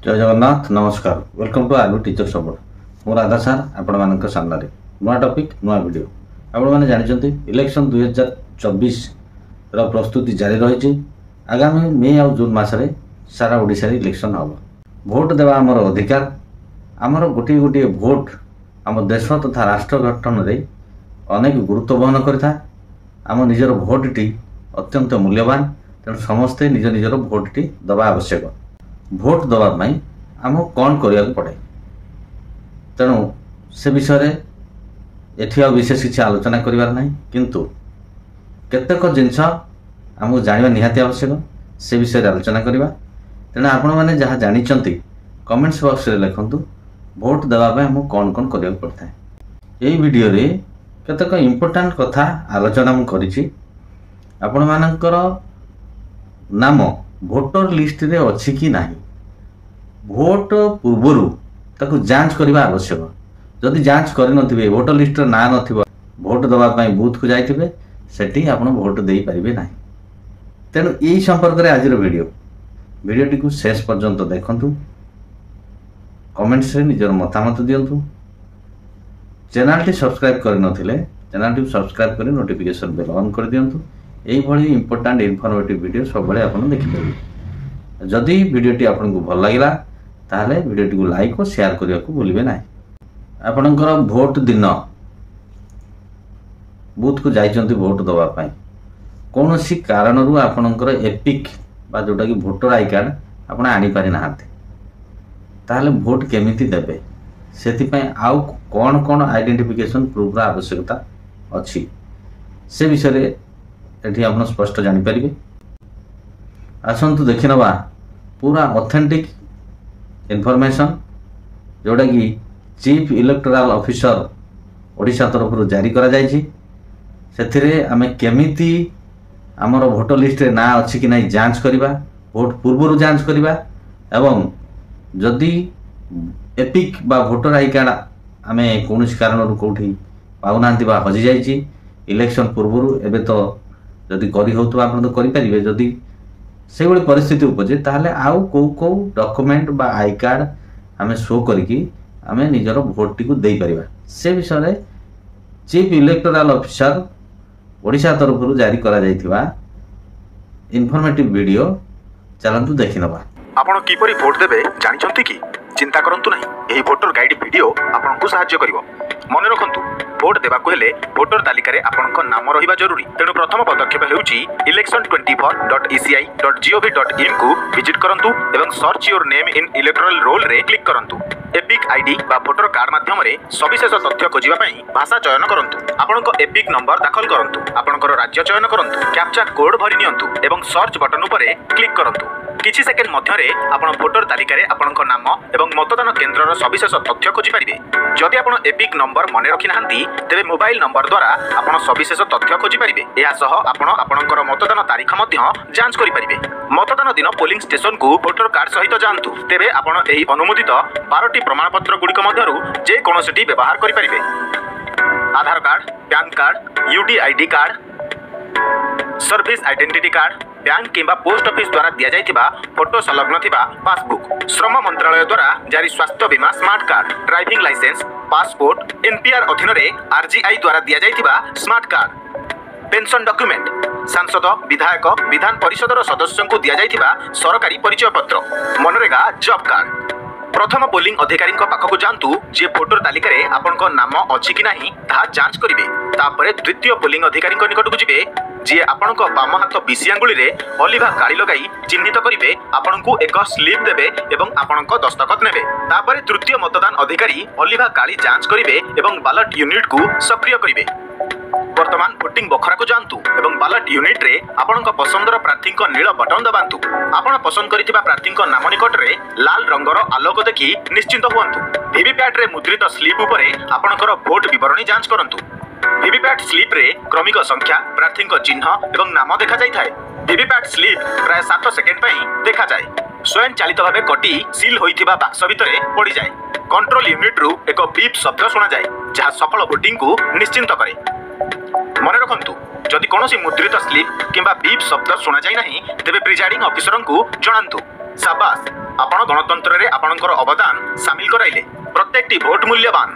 जय जगन्नाथ नमस्कार welcome to आलू टीचर सपोर्ट मो राधा सार आपण मान सामने नुआ टॉपिक नुआ वीडियो आपण मैंने जानते इलेक्शन 2024 प्रस्तुति जारी रही। आगामी मे आ जून मसरे सारा ओडिशा इलेक्शन हम भोट देवा आमर अधिकार आमर गोटे गोटे भोट आम देश तथा राष्ट्र गठन में अनेक गुरुत्व बहन करें। आम निजर भोटटी अत्यंत मूल्यवान तेणु समस्ते निज निजर भोटटी दबा आवश्यक। भोट दवाई आम कौन करने पड़े तेणु से विषय एठी विशेष किसी आलोचना करिवार नहीं, किंतु केतेक जिनस आमको जानिबा निहाती आवश्यक से विषय आलोचना करवा। तेणु आपण मैंने जहाँ जानी कमेंट्स बॉक्स रे लिखंतु भोट देवाई आम कौन कौन करने पड़ता है। यही वीडियो रे केतेक इम्पोर्टाट कथा आलोचना मुझे आपण मानकर नाम भोटर लिस्ट रे अच्छी कि नहीं, भोट पूर्वर ताकू जांच करने आवश्यक। जदि जांच करे भोटर लिस्ट ना न भोट दवाई बूथ को जाइए सेठी आपण भोट दे पारे ना। तेणु यही संपर्क में आज वीडियोटी को शेष पर्यंत देखंतु, कमेंट्स रे निजर मतामत दियंतु। चैनल टी सब्सक्राइब कर नथिले चैनल टी सब्सक्राइब कर नोटिफिकेशन बेल ऑन कर दियंतु। यही भली इंपोर्टेंट इनफॉर्मेटिव वीडियो सब बड़े आपन देखिपारे। जदि वीडियोटी आपन को भल लागिला ताहले वीडियोटी को लाइक और शेयर करिया को भूलिबे नाही। आपनकर भोट दिन बूथ को जाइचंती भोट दवा पाई कोनोसी कारणरू आपनकर एपिक बा जोटा कि वोटर आई कार्ड आपण आनी पारि नाहाते ताहले भोट केमिति देबे सेति आउ कौन कौन आइडेंटिफिकेशन प्रूफ आवश्यकता अच्छी से विषय एठी आपण स्पष्ट जानि परिबे। आसंतु देखि नबा पूरा ऑथेंटिक इनफॉरमेशन जोटा कि चीफ इलेक्टोरल ऑफिसर ओडिशा तरफ जारी करा जायछि। सेथिरे आमे केमिति आमर भोटर लिस्ट रे ना अछि कि नहीं जांच करिबा, भोट पूर्वरु जांच करिबा एवं जदि एपिक बा भोटर आई कार्ड आमे कोनोसी कारणरू कोठी पाउनांती बा हजि जायछि इलेक्शन पूर्वरु एबे तो जदि करी होतबा आपण तो करि परिबे। जदि से बड़ी परिस्थिति उपजे ताहले आउ को डॉक्यूमेंट बा आई कार्ड आमे शो करिकि आमे निजर भोट टी को देई परिबा से विषय चीफ इलेक्टोरल ऑफिसर ओडिशा तरफ जारी करा जायथिबा इनफॉर्मेटिव वीडियो चलंतु देखि नबा। आपण किपरि भोट देबे जानिछंती कि चिंता करंतु नहीं, एही वोटर गाइड वीडियो आपनकु सहाय्य करिवो। मने रखंतु भोट देबाकू हेले वोटर तालिका रे आपनक नाम रहिबा जरूरी। तेणु प्रथम पदक्षेप हेउची election24.eci.gov.in को विजिट करंतु एवं search your name in electoral roll रे क्लिक करंतु। एपिक आईडी बा वोटर कार्ड माध्यम रे सविशेष तथ्य खोजिबा पई भाषा चयन करंतु। आपनक एपिक नंबर दाखल करंतु, आपनकर राज्य चयन करंतु, कैप्चा कोड भरि नियंतु एवं सर्च बटन उपरे क्लिक करंतु। किछि सेकेंड मध्य रे आपण वोटर तालिका रे आपनक नाम एवं मतदान केन्द्रर सविशेष तथ्य खोजि पारिबे। जदि आपण एपिक नंबर मने रखि नाहंती तेबे मोबाइल नंबर द्वारा आपण सविशेष तथ्य खोजि पारिबे। एहा सह आपण आपनकर मतदान तारीख मध्य जांच करि पारिबे। मतदान दिन पोलिंग स्टेशन को वोटर कार्ड सहित जांतु, तेबे आपण एही अनुमोदित 12टी प्रमाणपत्र गुडिक मध्यरु जे कोनोसिटी व्यवहार करि पारिबे। Aadhaar card, PAN card, UDID card, service identity card, bank किंबा पोस्ट ऑफिस द्वारा दिया जाइथिबा फोटो संलग्न थिबा पासबुक, श्रम मंत्रालय द्वारा जारी स्वास्थ्य बीमा smart card, driving licence, passport, NPR अधीन रे आरजीआई द्वारा दिया जाइथिबा स्मार्ट कार्ड, पेंशन डॉक्यूमेंट, सांसद, विधायक, विधान परिषदर सदस्यों को दिया जाइथिबा सरकारी परिचय पत्र, मनरेगा जॉब कार्ड। प्रथम पोलिंग अधिकारी पाखक जातु जे भोटर तालिका रे आपनक नाम अछि कि नाही ता जांच करिवे। तापरे द्वितीय पोलिंग अधिकारी निकट को जिवे जे आपनक बाम हाथ बिसी आंगुली रे अलिभा काली लगाई चिन्हित करिवे, आपनकु एक स्लिप देबे एवं आपनक दस्तखत नेबे। तापरे तृतीय मतदान अधिकारी अलिभा काली जांच करिवे एवं बैलेट यूनिट को सक्रिय करिवे। वर्तमान भोटिंग बखरा को जानतु एवं बैलेट यूनिट रे आपनक पसंदर प्रार्थी नील बटन दबांतु। आपण पसंद करिथिबा प्रार्थी नाम निकट रे लाल रंगर आलोक देखि निश्चिंत हुअंतु। वीवीपैट रे मुद्रित स्लिप उपरे आपनकर भोट विवरणी जांच करंतु। वीवीपैट स्लिप रे क्रमिक संख्या, प्रार्थी चिन्ह एवं नाम देखा जाय थाए। वीवीपैट स्लिप प्राय 7 सेकेंड पई देखा जाय। स्वयं चालित भावे कटी सील होइथिबा बाक्स भितरे पड़ी जाय। कंट्रोल यूनिट रु एक बीप शब्द सुना जाय जहा सफल भोटिंग को निश्चिंत करे। मने रखंतु जदि कोनोसी मुद्रित स्लिप किंबा बीप शब्द सुना जाय नाही तेबे प्रिजाइडिंग ऑफिसर को जणांतु। साबास आपण गणतंत्र रे आपणकर अवदान शामिल कराइले प्रत्येकटी भोट मूल्यवान